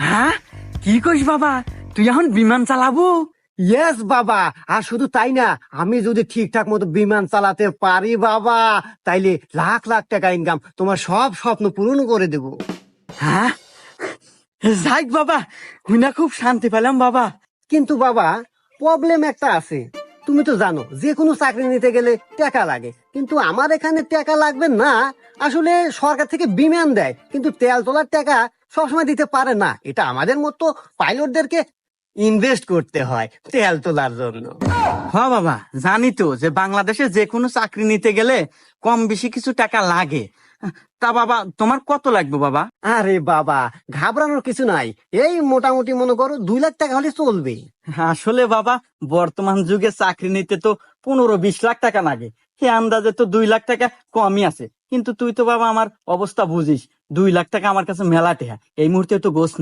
হ্যাঁ, কি কইস বাবা, তুই এখন বিমান চালাবো? ইয়েস বাবা, আর শুধু তাই না, আমি যদি ঠিকঠাক মতো বিমান চালাতে পারি বাবা, তাইলে লাখ লাখ টাকা ইনকাম, তোমার সব স্বপ্ন পূরণ করে দেব। হ্যাঁ, যাই বাবা, হুইনা খুব শান্তি পেলাম বাবা। কিন্তু বাবা, প্রবলেম একটা আছে। তুমি তো জানো যে কোনো চাকরি নিতে গেলে টাকা লাগে, কিন্তু আমার এখানে টাকা লাগবে না। আসলে সরকার থেকে বিমান দেয়, কিন্তু তেল তোলার টাকা সবসময় দিতে পারে না। এটা আমাদের মতো পাইলটদেরকে ইনভেস্ট করতে হয় তেল তোলার জন্য। হ্যাঁ বাবা, জানি তো যে বাংলাদেশে যে কোনো চাকরি নিতে গেলে কম বেশি কিছু টাকা লাগে। তা বাবা, তোমার কত লাগবে বাবা? আরে বাবা, ঘাবড়ানোর কিছু নাই। এই মোটামুটি মনে করো 2 লাখ টাকা হলে চলবে। আসলে বাবা, বর্তমান যুগে চাকরি নিতে তো 15-20 লাখ টাকা লাগে। সে আন্দাজে তো 2 লাখ টাকা কমই আছে। কিন্তু তুই তো বাবা আমার অবস্থা বুঝিস, 2 লাখ টাকা আমার কাছে মেলা টেহা, এই মুহূর্তে তো গোছ না।